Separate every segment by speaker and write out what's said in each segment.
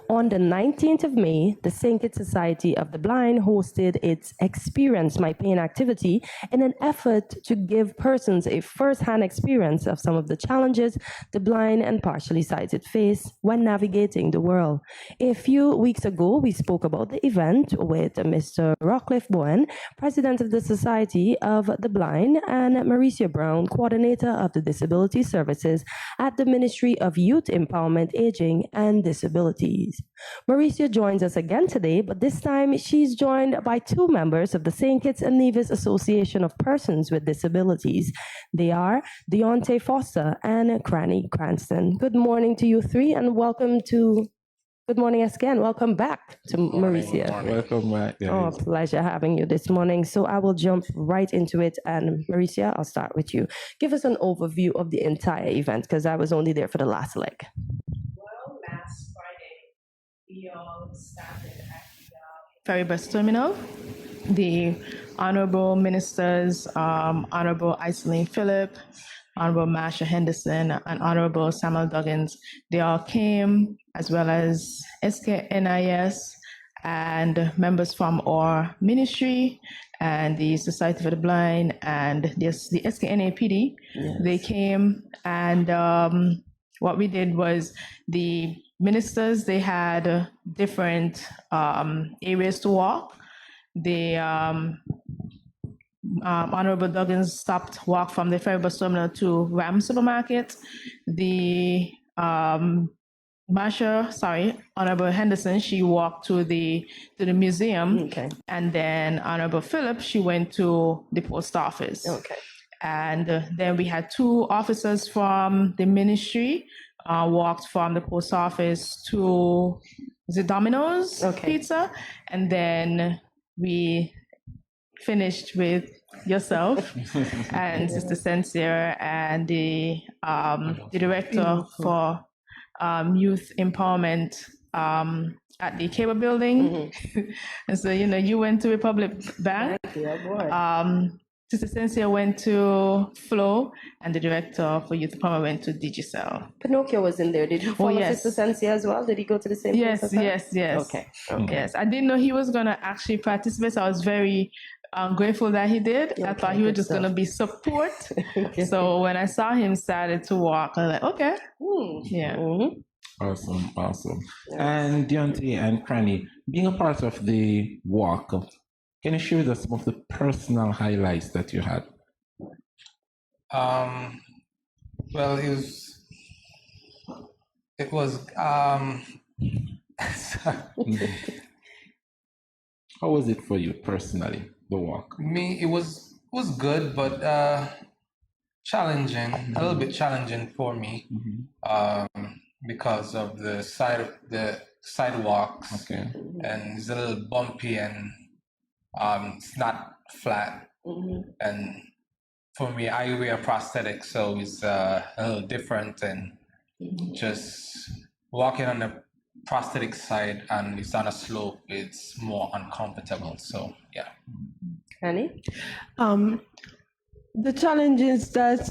Speaker 1: On the 19th of May, the St. Kitts Society of the Blind hosted its Experience My Pain activity in an effort to give persons a first-hand experience of some of the challenges the blind and partially sighted face when navigating the world. A few weeks ago, we spoke about the event with Mr. Rockcliffe Bowen, President of the Society of the Blind, and Marecia Browne, Coordinator of the Disability Services at the Ministry of Youth Empowerment, Aging, and Disabilities. Marecia joins us again today, but this time she's joined by two members of the St. Kitts and Nevis Association of Persons with Disabilities. They are Dionte Foster and Crannie Cranston. Good morning to you three, and welcome to Good morning, SKN. Welcome back to Marecia.
Speaker 2: Welcome back.
Speaker 1: Oh, pleasure having you this morning. So I will jump right into it. And Marecia, I'll start with you. Give us an overview of the entire event, because I was only there for the last leg.
Speaker 3: Well, last Friday, we all started at the ferry bus terminal. The Honorable Ministers, Honorable Iselin Phillip, Honorable Marsha Henderson, and Honorable Samuel Duggins, they all came, as well as SKNIS and members from our ministry and the Society for the Blind and the SKNAPD. Yes. They came, and what we did was the ministers, they had different areas to walk. The Honorable Duggins walked from the ferry bus terminal to Ram Supermarket. The Honorable Henderson, she walked to the museum. Okay. And then Honorable Phillip, she went to the post office. Okay. And then we had two officers from the ministry walked from the post office to the Domino's Pizza, and then we finished with yourself and Sister Sincere and the director for youth empowerment at the Cable Building. Mm-hmm. And so, you went to Republic Bank. Sister Sincere went to Flow, and the director for youth empowerment went to Digicel.
Speaker 1: Pinocchio was in there. Did you follow Sister Sincere as well? Did he go to the same place?
Speaker 3: Yes. Okay. Yes, I didn't know he was going to actually participate, so I was very grateful that he did. Okay, I thought he was just going to be support. Okay. So when I saw him started to walk, I was like, okay. Yeah.
Speaker 2: Mm-hmm. Awesome. Yeah. And Dionte and Crannie, being a part of the walk, can you share with us some of the personal highlights that you had?
Speaker 4: Well, it was
Speaker 2: How was it for you personally, the walk?
Speaker 4: Me, it was good, but challenging, a little bit challenging for me, because of the sidewalks, and it's a little bumpy and it's not flat. And for me, I wear prosthetics, so it's a little different, and just walking on the prosthetic side and it's on a slope, it's more uncomfortable. So yeah.
Speaker 1: Crannie?
Speaker 5: The challenges that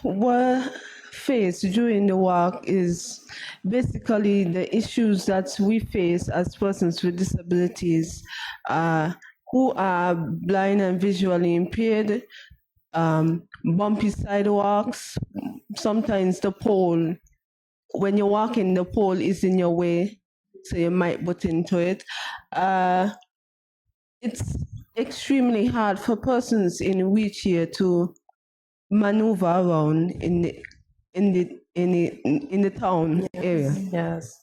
Speaker 5: were faced during the walk is basically the issues that we face as persons with disabilities who are blind and visually impaired, bumpy sidewalks, sometimes the pole. When you're walking, the pole is in your way, so you might butt into it. It's extremely hard for persons in a wheelchair to maneuver around in the town area.
Speaker 1: Yes.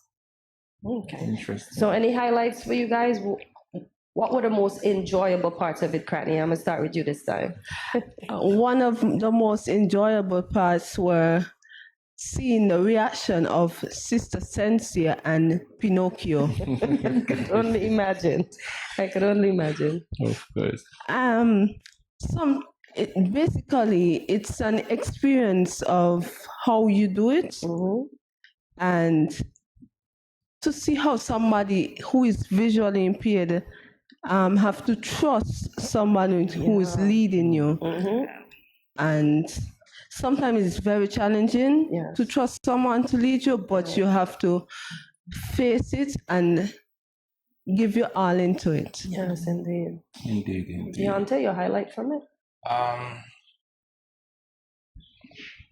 Speaker 1: Okay.
Speaker 2: Interesting.
Speaker 1: So, any highlights for you guys? What were the most enjoyable parts of it, Crannie? I'm gonna start with you this time.
Speaker 5: One of the most enjoyable parts were seeing the reaction of Sister Sincere and Pinocchio.
Speaker 1: I could only imagine. Of
Speaker 2: course.
Speaker 5: Basically, it's an experience of how you do it, and to see how somebody who is visually impaired have to trust somebody who is leading you. And sometimes it's very challenging to trust someone to lead you, but you have to face it and give your all into it.
Speaker 1: Yes, indeed.
Speaker 2: Indeed.
Speaker 1: Dionte, your highlight from it?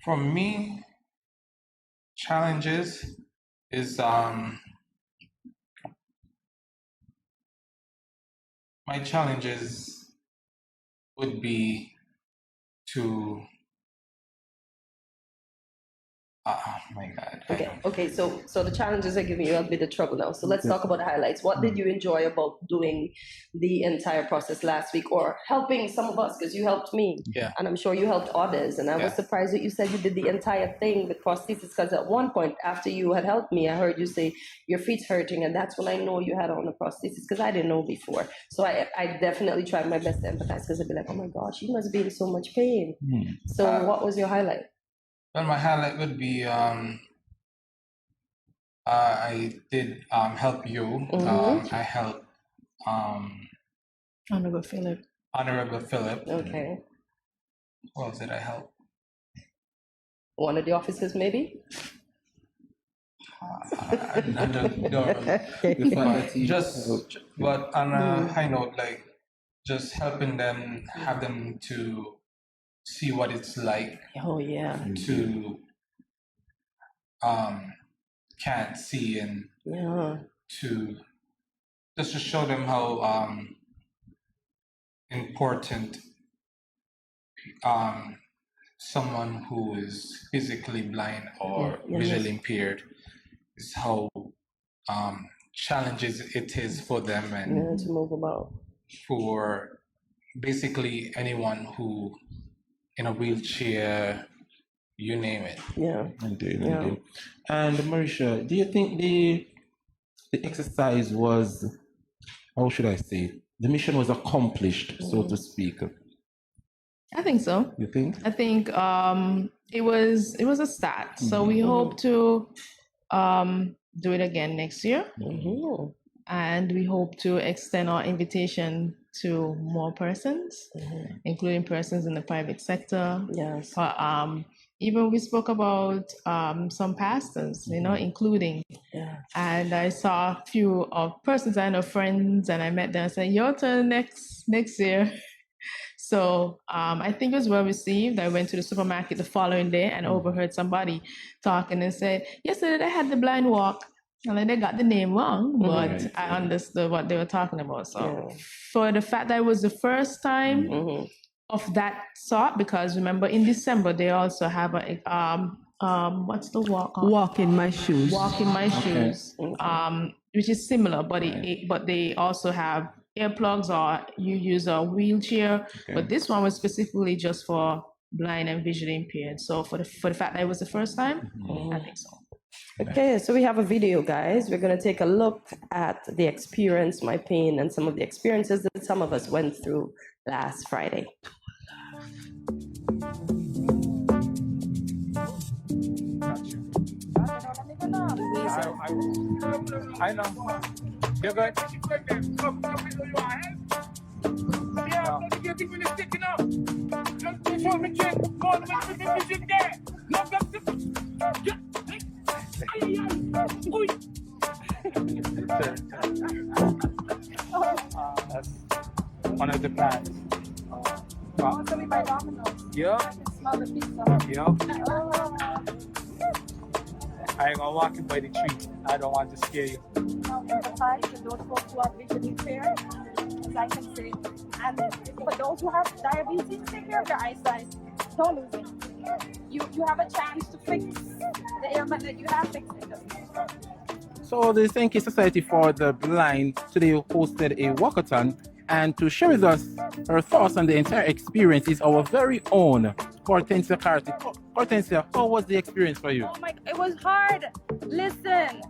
Speaker 4: For me, challenges is my challenges would be to oh my God.
Speaker 1: Okay. So the challenges are giving you a bit of trouble now. So let's talk about the highlights. What did you enjoy about doing the entire process last week, or helping some of us? Because you helped me, and I'm sure you helped others. And I was surprised that you said you did the entire thing with prosthesis. Because at one point, after you had helped me, I heard you say your feet's hurting, and that's when I know you had on a prosthesis. Because I didn't know before. So I definitely tried my best to empathize. Because I'd be like, oh my God, she must be in so much pain. So what was your highlight?
Speaker 4: Well, my highlight would be I did help you. I helped
Speaker 3: Honorable Philip.
Speaker 1: Okay.
Speaker 4: Who else did I help?
Speaker 1: One of the officers, maybe?
Speaker 4: I don't remember. But on a high note, like just helping them, have them to see what it's like to can't see, and to just to show them how important someone who is physically blind or visually impaired is, how challenges it is for them, and
Speaker 1: to move about,
Speaker 4: for basically anyone who in a wheelchair, you name it.
Speaker 2: Indeed. And Marecia, do you think the exercise was, how should I say, the mission was accomplished, so to speak?
Speaker 3: I think so.
Speaker 2: You think?
Speaker 3: I think it was a start. So we hope to do it again next year, and we hope to extend our invitation to more persons, including persons in the private sector.
Speaker 1: Yes.
Speaker 3: But even we spoke about some pastors, including.
Speaker 1: Yeah.
Speaker 3: And I saw a few of persons I know, friends, and I met them and said, your turn next year. So I think it was well received. I went to the supermarket the following day and overheard somebody talking and said, yesterday they had the blind walk. And then they got the name wrong, but I understood what they were talking about. So for the fact that it was the first time of that sort, because remember in December they also have a what's the walk called?
Speaker 5: Walk in my shoes.
Speaker 3: Walk in my shoes, which is similar, but but they also have earplugs, or you use a wheelchair. But this one was specifically just for blind and visually impaired. So for the fact that it was the first time, I think so.
Speaker 1: Okay, so we have a video, guys. We're going to take a look at the experience, my pain, and some of the experiences that some of us went through last Friday.
Speaker 6: I know. You're good. That's one of the plans. Yeah. I ain't gonna walk in by the tree. I don't want to scare you.
Speaker 7: Empathize with those folks who are visually impaired, as I can say. And for those who have diabetes, take care of your eyesight. Don't lose it. You have a chance to fix the ailment that you have, fix it.
Speaker 6: So the St. Society for the Blind today hosted a walkathon, and to share with us her thoughts on the entire experience is our very own Hortensia Carty. Hortensia, how was the experience for you?
Speaker 7: Oh my, it was hard. Listen,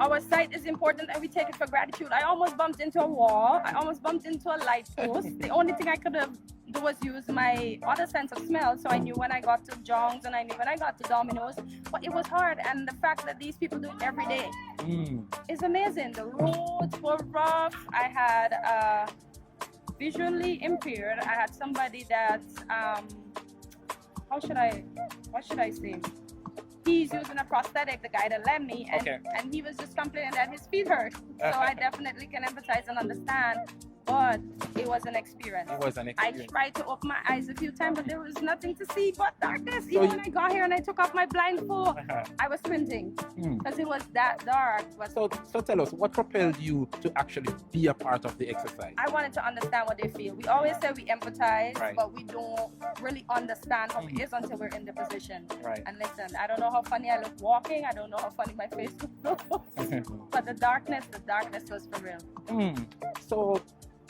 Speaker 7: our sight is important and we take it for gratitude. I almost bumped into a wall. I almost bumped into a light post. The only thing I could have do was use my other sense of smell, so I knew when I got to John's and I knew when I got to Domino's. But it was hard, and the fact that these people do it every day is amazing. The roads were rough. I had visually impaired. I had somebody that what should I say? he's using a prosthetic, the guy that led me, and he was just complaining that his feet hurt. So I definitely can empathize and understand, but it was an experience.
Speaker 6: It was an experience.
Speaker 7: I tried to open my eyes a few times, but there was nothing to see but darkness. Even when I got here and I took off my blindfold, I was squinting because it was that dark.
Speaker 6: So tell us, what propelled you to actually be a part of the exercise?
Speaker 7: I wanted to understand what they feel. We always say we empathize, but we don't really understand how it is until we're in the position.
Speaker 6: Right.
Speaker 7: And listen, I don't know how funny I look walking. I don't know how funny my face looks. But the darkness was for real.
Speaker 6: So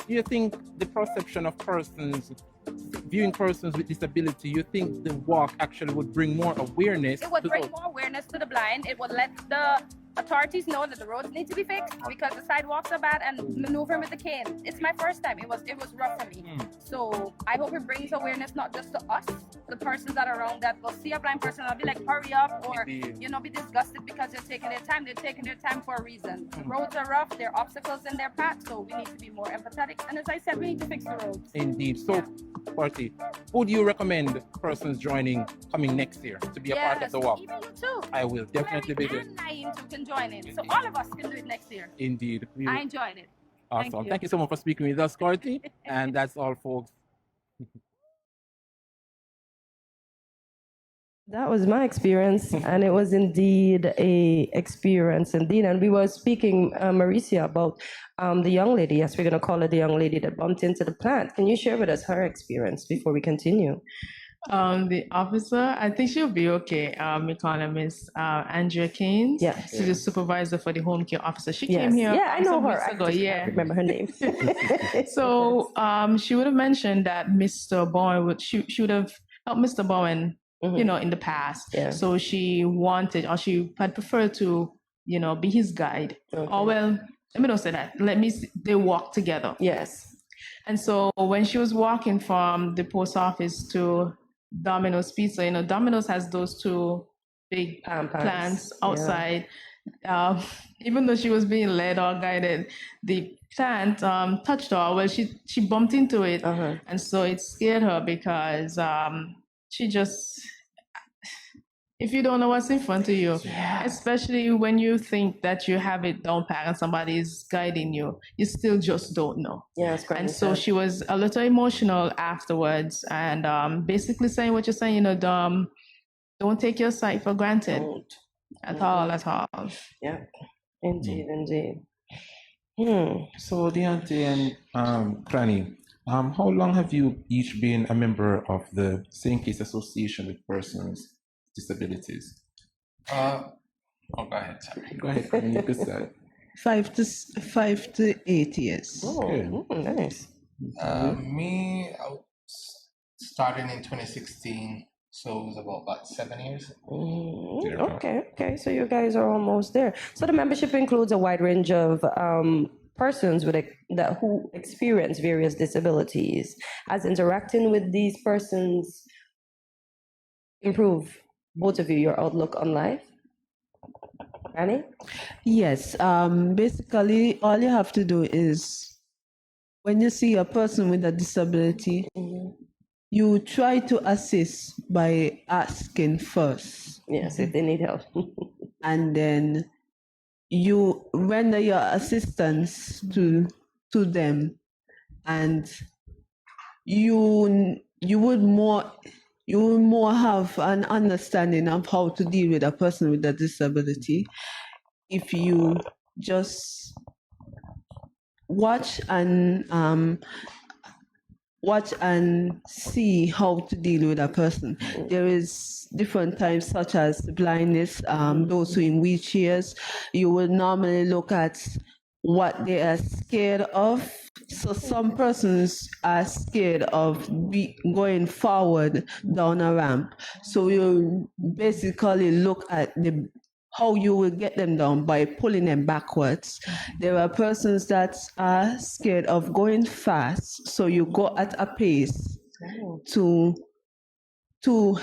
Speaker 6: do you think the perception of persons, viewing persons with disability, you think the walk actually would bring more awareness?
Speaker 7: It would bring more awareness to the blind. It would let the authorities know that the roads need to be fixed because the sidewalks are bad and maneuvering with the cane. It's my first time. It was rough for me. So I hope it brings awareness not just to us, the persons that are around that will see a blind person and be like, hurry up, or be disgusted because they're taking their time. They're taking their time for a reason. The roads are rough. There are obstacles in their path, so we need to be more empathetic. And as I said, we need to fix the roads.
Speaker 6: Indeed. So, Party, would you recommend persons coming next year to be a part of the walk?
Speaker 7: Even you too.
Speaker 6: I will definitely be there.
Speaker 7: And Naeem too can join in. So all of us can do it next year.
Speaker 6: Indeed.
Speaker 7: I enjoyed it.
Speaker 6: Awesome. Thank you so much for speaking with us, Courtney. And that's all, folks.
Speaker 1: That was my experience, and it was indeed a experience indeed. And we were speaking, Marecia, about the young lady. Yes, we're going to call her the young lady that bumped into the plant. Can you share with us her experience before we continue?
Speaker 3: The officer, I think she'll be okay. We call her Miss Andrea Keynes.
Speaker 1: Yes.
Speaker 3: She's the supervisor for the home care officer. She came here.
Speaker 1: Yeah, I know
Speaker 3: some
Speaker 1: her.
Speaker 3: weeks ago.
Speaker 1: I remember her name.
Speaker 3: So she would have mentioned that Mr. Bowen she would have helped Mr. Bowen, in the past.
Speaker 1: Yeah.
Speaker 3: So she wanted, or she had preferred to, be his guide.
Speaker 1: Okay.
Speaker 3: Or well, let me not say that. They walk together.
Speaker 1: Yes.
Speaker 3: And so when she was walking from the post office to Domino's Pizza, Domino's has those two big plants outside. Yeah. Even though she was being led or guided, the plant touched her. Well, she bumped into it, and so it scared her because she just, if you don't know what's in front of you, especially when you think that you have it down pat and somebody is guiding you, you still just don't know.
Speaker 1: Yes,
Speaker 3: and so she was a little emotional afterwards, and basically saying what you're saying, don't take your sight for granted. At all.
Speaker 1: Yeah, indeed.
Speaker 2: So Dionte and Crannie, how long have you each been a member of the St. Kitts Association with Persons with Disabilities?
Speaker 4: Go ahead, sorry.
Speaker 2: Go ahead, Crannie, you could start.
Speaker 5: 5 to 8 years.
Speaker 1: Nice.
Speaker 4: Me, I started in 2016. So it was about 7 years.
Speaker 1: Okay. So you guys are almost there. So the membership includes a wide range of persons who experience various disabilities. Has interacting with these persons improve, both of you, your outlook on life? Annie?
Speaker 5: Yes. Basically, all you have to do is, when you see a person with a disability, you try to assist by asking first.
Speaker 1: Yes, if they need help.
Speaker 5: And then you render your assistance to them, and you would more have an understanding of how to deal with a person with a disability if you just watch and see how to deal with a person. There is different types, such as blindness, those who in wheelchairs. You would normally look at what they are scared of. So some persons are scared of going forward down a ramp. So you basically look at how you will get them down by pulling them backwards. There are persons that are scared of going fast, so you go at a pace to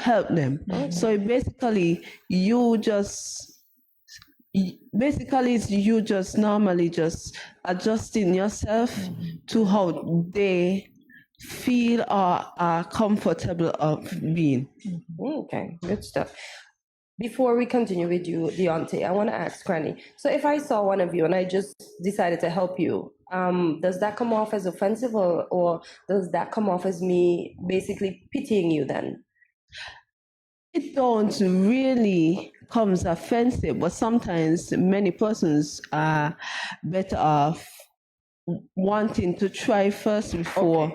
Speaker 5: help them. So basically, you just normally just adjusting yourself to how they feel or are comfortable of being.
Speaker 1: Okay, good stuff. Before we continue with you, Dionte, I want to ask Crannie. So if I saw one of you and I just decided to help you, does that come off as offensive, or does that come off as me basically pitying you then?
Speaker 5: It don't really comes offensive, but sometimes many persons are better off wanting to try first before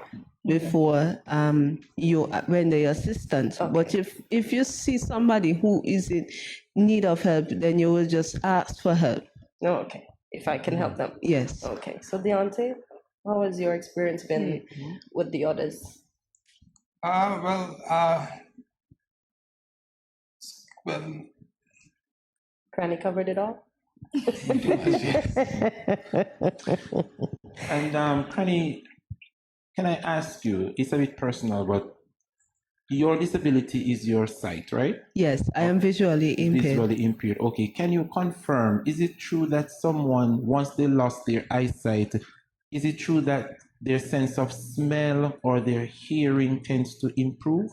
Speaker 5: you render your assistance.
Speaker 1: Okay.
Speaker 5: But if you see somebody who is in need of help, then you will just ask for help.
Speaker 1: No, okay. If I can help them.
Speaker 5: Yes.
Speaker 1: Okay. So Dionte, how has your experience been with the others?
Speaker 4: Well,
Speaker 1: Crannie covered it all?
Speaker 2: And Crannie, can I ask you, it's a bit personal, but your disability is your sight, right?
Speaker 5: Yes, I am visually impaired.
Speaker 2: Visually impaired. Okay. Can you confirm, is it true that someone, once they lost their eyesight, is it true that their sense of smell or their hearing tends to improve?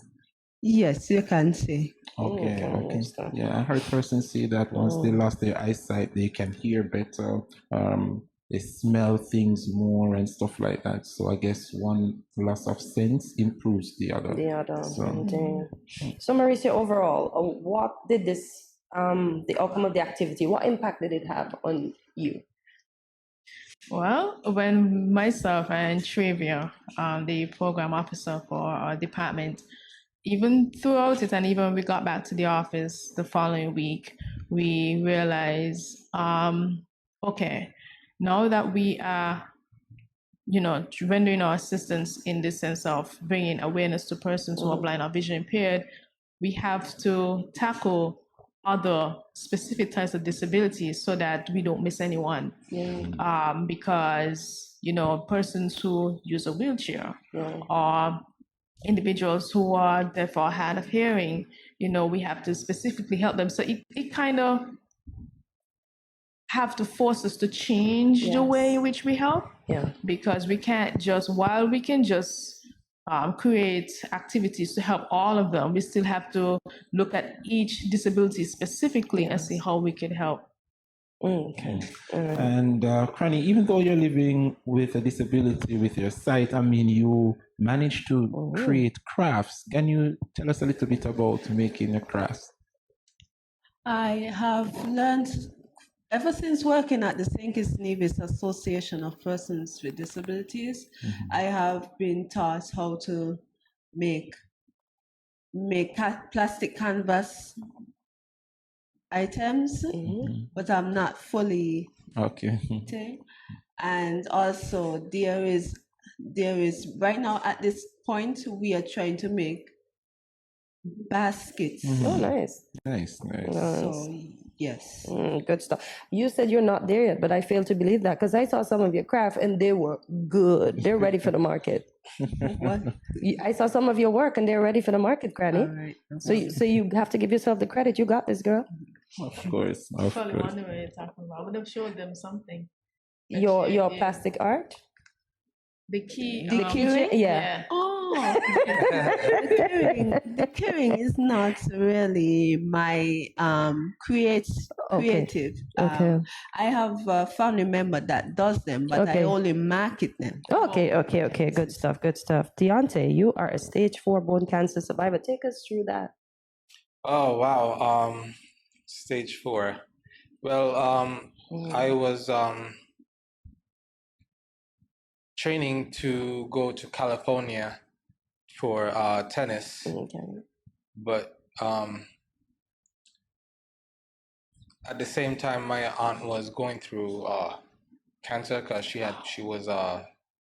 Speaker 5: Yes, you can say.
Speaker 2: Okay, okay. Yeah, I heard persons say that once they lost their eyesight, they can hear better, they smell things more and stuff like that. So I guess one loss of sense improves the other.
Speaker 1: The other.
Speaker 2: So,
Speaker 1: So Marecia, overall, what did this, the outcome of the activity, what impact did it have on you?
Speaker 3: Well, when myself and Trivia, the program officer for our department, even throughout it, and even when we got back to the office the following week, we realized, okay, now that we are, rendering our assistance in the sense of bringing awareness to persons who are blind or vision impaired, we have to tackle other specific types of disabilities so that we don't miss anyone. Because, persons who use a wheelchair or individuals who are deaf or hard of hearing, we have to specifically help them. So it kind of have to force us to change the way in which we help.
Speaker 1: Yeah.
Speaker 3: Because we can't just, while we can just create activities to help all of them, we still have to look at each disability specifically and see how we can help.
Speaker 1: Okay.
Speaker 2: And Crannie, even though you're living with a disability with your sight, I mean, you managed to create crafts. Can you tell us a little bit about making a craft?
Speaker 5: I have learned, ever since working at the stkittsnevis Association of Persons with Disabilities, I have been taught how to make plastic canvas items, but I'm not fully
Speaker 2: Okay.
Speaker 5: and also there is right now at this point we are trying to make baskets.
Speaker 1: Oh, nice.
Speaker 2: Nice.
Speaker 5: So yes.
Speaker 1: Good stuff. You said you're not there yet, but I fail to believe that because I saw some of your craft and they were good. They're ready for the market.
Speaker 5: What?
Speaker 1: I saw some of your work and they're ready for the market, Crannie.
Speaker 5: All right.
Speaker 1: So you have to give yourself the credit. You got this, girl.
Speaker 2: Of course. Of
Speaker 3: Probably
Speaker 2: course.
Speaker 3: wonder what you're talking about. I would have showed them something.
Speaker 1: Your plastic art.
Speaker 3: The key.
Speaker 1: The keyring? Yeah.
Speaker 5: Oh, the keyring is not really my creative.
Speaker 1: Okay.
Speaker 5: I have a family member that does them, but I only market them.
Speaker 1: Okay. Good stuff. Dionte, you are a stage 4 bone cancer survivor. Take us through that.
Speaker 4: Oh, wow. Stage 4. Well, I was training to go to California for tennis, but at the same time, my aunt was going through cancer because she was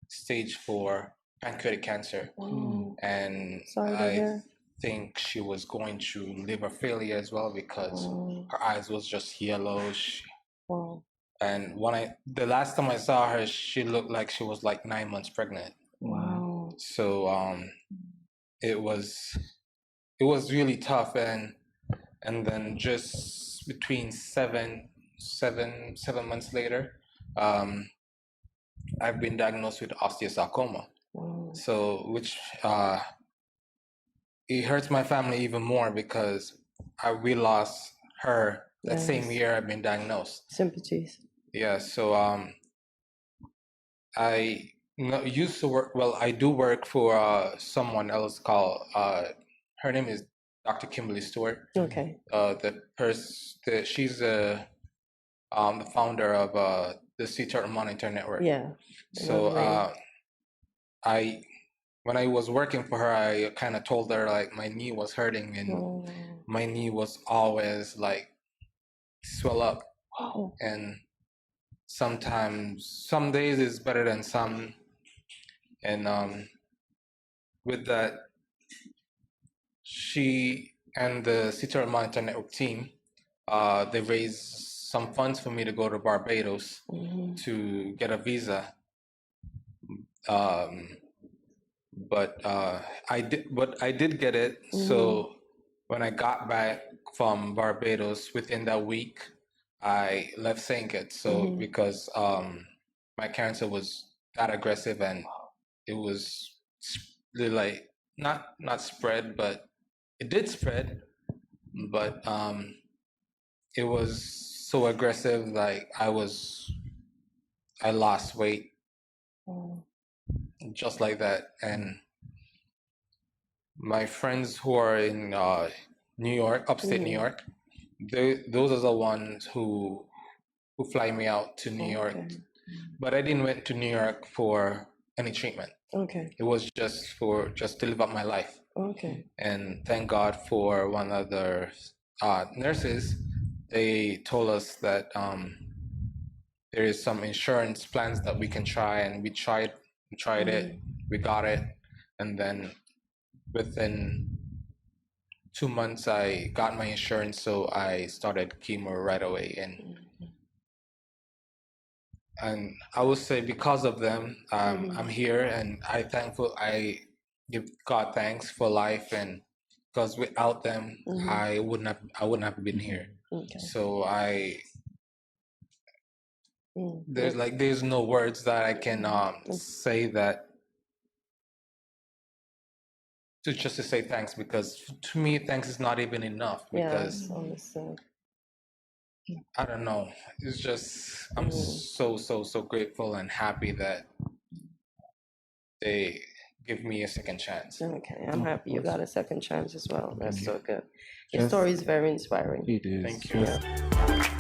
Speaker 4: stage 4 pancreatic cancer, and I think she was going through liver failure as well because her eyes was just yellowish. And the last time I saw her, she looked like she was like 9 months pregnant.
Speaker 1: Wow.
Speaker 4: So it was really tough, and then just between seven months later, I've been diagnosed with osteosarcoma. So which it hurts my family even more because we lost her that same
Speaker 1: Yes.
Speaker 4: year I've been diagnosed.
Speaker 1: Sympathies.
Speaker 4: Yeah, so I used to work. Well, I do work for someone else called. Her name is Dr. Kimberly Stewart.
Speaker 1: Okay.
Speaker 4: She's the founder of the Sea Turtle Monitor Network.
Speaker 1: Yeah.
Speaker 4: So when I was working for her, I kind of told her like my knee was hurting and my knee was always like swell up.
Speaker 1: Wow.
Speaker 4: And sometimes some days is better than some. And with that, she and the Sea Turtle Monitor Network team, they raised some funds for me to go to Barbados to get a visa. But I did get it. So when I got back from Barbados, within that week, I left St. Kitts. So because my cancer was that aggressive and it was really like not spread, but it did spread. But it was so aggressive, like I lost weight just like that. And my friends who are in New York, upstate New York, those are the ones who fly me out to New York. But I didn't went to New York for any treatment. Okay. It was just to live up my life. Okay. And thank God for one of the nurses. They told us that there is some insurance plans that we can try, and we tried it, we got it, and then within 2 months I got my insurance, so I started chemo right away. And I would say because of them, I'm here, and I give God thanks for life, and because without them, I wouldn't have been here. Okay. So there's no words that I can say that to say thanks, because to me thanks is not even enough, because I don't know, it's just I'm so grateful and happy that they give me a second chance.
Speaker 1: Okay, I'm happy you got a second chance as well. That's so good. Your story is very inspiring.
Speaker 2: It is.
Speaker 4: Thank you.
Speaker 1: Yeah.